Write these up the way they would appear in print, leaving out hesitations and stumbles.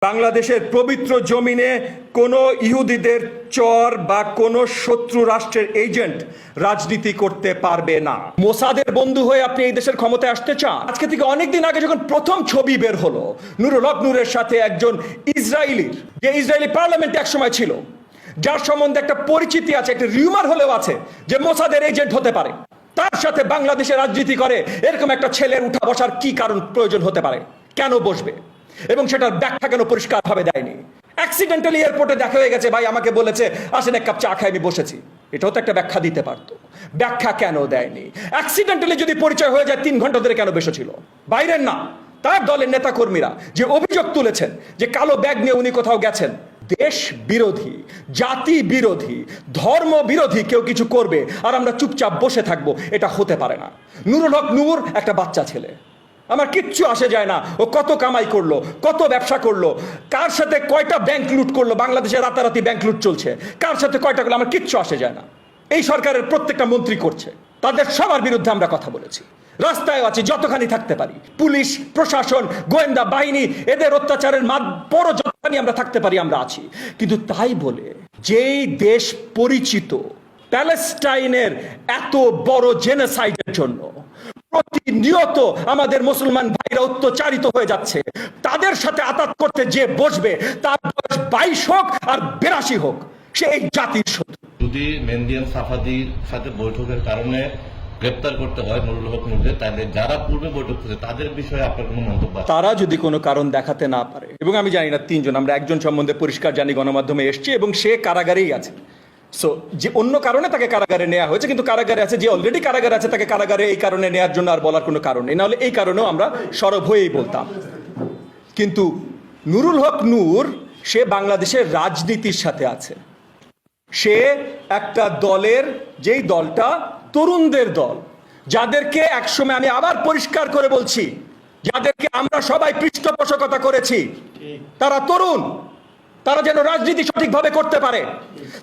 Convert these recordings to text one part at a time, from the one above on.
বাংলাদেশের পবিত্র জমিনে কোনো ইহুদিদের চর বা কোনো শত্রু রাষ্ট্রের এজেন্ট রাজনীতি করতে পারবে না। মোসাদের বন্ধু হয়ে আপনি এই দেশের ক্ষমতায় আসতে চান? আজকে থেকে অনেকদিন আগে যখন প্রথম ছবি বের হলো নুরুল হক নূরের সাথে একজন ইসরায়েলির, যে ইসরায়েলি পার্লামেন্টে একসময় ছিল, যার সম্বন্ধে একটা পরিচিতি আছে, একটা রিউমার হলেও আছে যে মোসাদের এজেন্ট হতে পারে, তার সাথে বাংলাদেশে রাজনীতি করে এরকম একটা ছেলের উঠা বসার কি কারণ প্রয়োজন হতে পারে? কেন বসবে? এবং সেটার ব্যাখ্যা কেন পরিষ্কারভাবে দেয়নি? অ্যাক্সিডেন্টালি এয়ারপোর্টে দেখা হয়ে গেছে, ভাই আমাকে বলেছে আসেন এক কাপ চা খাই, আমি বসেছি। এটাও তো একটা ব্যাখ্যা দিতে পারতো। ব্যাখ্যা কেন দেয়নি? অ্যাক্সিডেন্টালি যদি পরিচয় হয়ে যায় 3 ঘন্টা ধরে কেন বসেছিল? বাইরের না, তার দলের নেতা কর্মীরা যে অভিযোগ তুলেছেন যে কালো ব্যাগ নিয়ে উনি কোথাও গেছেন, দেশ বিরোধী, জাতি বিরোধী, ধর্ম বিরোধী কেউ কিছু করবে আর আমরা চুপচাপ বসে থাকবো, এটা হতে পারে না। নুরুল হক নূর একটা বাচ্চা ছেলে, আমার কিচ্ছু আসে যায় না ও কত কামাই করলো, কত ব্যবসা করলো, কার সাথে কয়টা ব্যাংক লুট করলো, বাংলাদেশে রাতারাতি ব্যাংক লুট চলছে, কার সাথে কয়টা করলো, আমার কিচ্ছু আসে যায় না। এই সরকারের প্রত্যেকটা মন্ত্রী করছে, তাদের সবার বিরুদ্ধে আমরা কথা বলেছি, রাস্তায় আছি যতখানি থাকতে পারি, পুলিশ প্রশাসন গোয়েন্দা বাহিনী এদের অত্যাচারের পর যতখানি আমরা থাকতে পারি আমরা আছি। কিন্তু তাই বলে যেই দেশ পরিচিত প্যালেস্টাইনের এত বড় জেনোসাইডের জন্য প্রতিনিয়ত আমাদের মুসলমান ভাইরা অত্যাচারিত হয়ে যাচ্ছে, তাদের সাথে আতাত করতে যে বসবে তার বয়স 22 হোক আর 82 হোক, সে এই জাতির শত্রু। যদি মেহেদী সাফাদির সাথে বৈঠকের কারণে গ্রেপ্তার করতে হয় নুরুল হক নূরকে, তাহলে যারা পূর্বে বৈঠক করেছে তাদের বিষয়ে আপনার কোনো মন্তব্য? তারা যদি কোনো কারণ দেখাতে না পারে, এবং আমি জানি না 3 জন, আমরা একজন সম্বন্ধে পরিষ্কার জানি, গণমাধ্যমে এসছে এবং সে কারাগারেই আছে। সো যে অন্য কারণে তাকে কারাগারে নেওয়া হয়েছে, কিন্তু কারাগারে আছে যে অলরেডি কারাগারে আছে, তাকে কারাগারে এই কারণে নেওয়ার জন্য আর বলার কোনো কারণ নেই, নাহলে এই কারণেও আমরা সরব হয়েই বলতাম। কিন্তু নুরুল হক নূর সে বাংলাদেশের রাজনীতির সাথে আছে, সে একটা দলের, যেই দলটা তরুণদের দল, যাদেরকে একসময়, আমি আবার পরিষ্কার করে বলছি, যাদেরকে আমরা সবাই পৃষ্ঠপোষকতা করেছি, তারা তরুণ, তারা যেন রাজনীতি সঠিকভাবে করতে পারে,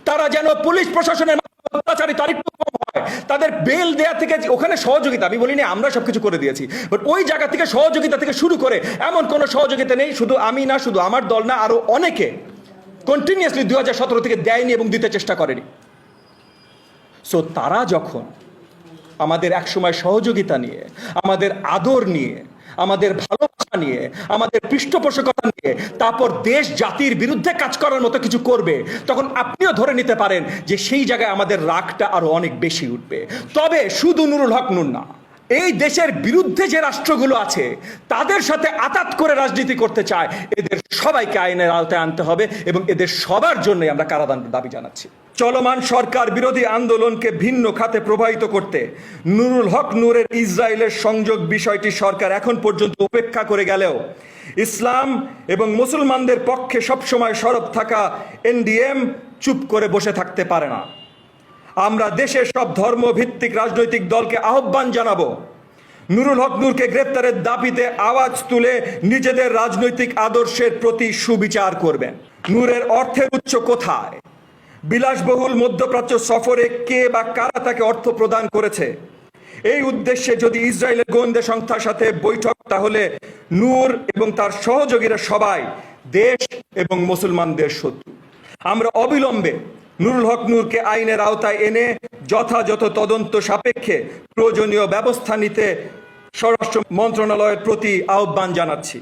তারা যেন পুলিশ প্রশাসনের অত্যাচারিত আরেকটু কম হয়, তাদের বেল দেয়া থেকে ওখানে সহযোগিতা, আমি বলিনি আমরা সবকিছু করে দিয়েছি, বাট ওই জায়গা থেকে সহযোগিতা থেকে শুরু করে এমন কোনো সহযোগিতা নেই, শুধু আমি না, শুধু আমার দল না, আরো অনেকে কন্টিনিউয়াসলি 2017 থেকে দেয়নি এবং দিতে চেষ্টা করেনি। সো তারা যখন আমাদের একসময় সহযোগিতা নিয়ে, আমাদের আদর নিয়ে, আমাদের ভালোবাসা নিয়ে, আমাদের পৃষ্ঠপোষকতা নিয়ে তারপর দেশ জাতির বিরুদ্ধে কাজ করার মতো কিছু করবে, তখন আপনিও ধরে নিতে পারেন যে সেই জায়গায় আমাদের রাগটা আরো অনেক বেশি উঠবে। তবে শুধু নুরুল হক নূর না, এই দেশের বিরুদ্ধে যে রাষ্ট্রগুলো আছে তাদের সাথে আতাত করে রাজনীতি করতে চায়, এদের সবাইকে আইনের আওতায় আনতে হবে এবং এদের সবার জন্যই আমরা কারাদণ্ডের দাবি জানাচ্ছি। চলমান সরকার বিরোধী আন্দোলনকে ভিন্ন খাতে প্রবাহিত করতে নুরুল হক নূরের ইসরায়েলের সংযোগ বিষয়টি সরকার এখন পর্যন্ত উপেক্ষা করে গেলেও ইসলাম এবং মুসলমানদের পক্ষে সবসময় সরব থাকা এনডিএম চুপ করে বসে থাকতে পারে না। আমরা দেশের সব ধর্মভিত্তিক রাজনৈতিক দলকে আহ্বান জানাবো, নুরুল হক নূরকে গ্রেপ্তারের দাবিতে আওয়াজ তুলে নিজেদের রাজনৈতিক আদর্শের প্রতি সুবিচার করবেন। নূরের অর্থের উৎস কোথায়? বিলাসবহুল মধ্যপ্রাচ্য সফরে কে বা কারা তাকে অর্থ প্রদান করেছে? এই উদ্দেশ্যে যদি ইসরায়েলের গোয়েন্দা সংস্থার সাথে বৈঠক, তাহলে নূর এবং তার সহযোগীরা সবাই দেশ এবং মুসলমানদের শত্রু। আমরা অবিলম্বে নুরুল হক নূরকে আইনের আওতায় এনে যথাযথ তদন্ত সাপেক্ষে প্রয়োজনীয় ব্যবস্থা নিতে স্বরাষ্ট্র মন্ত্রণালয়ের প্রতি আহ্বান জানাচ্ছি।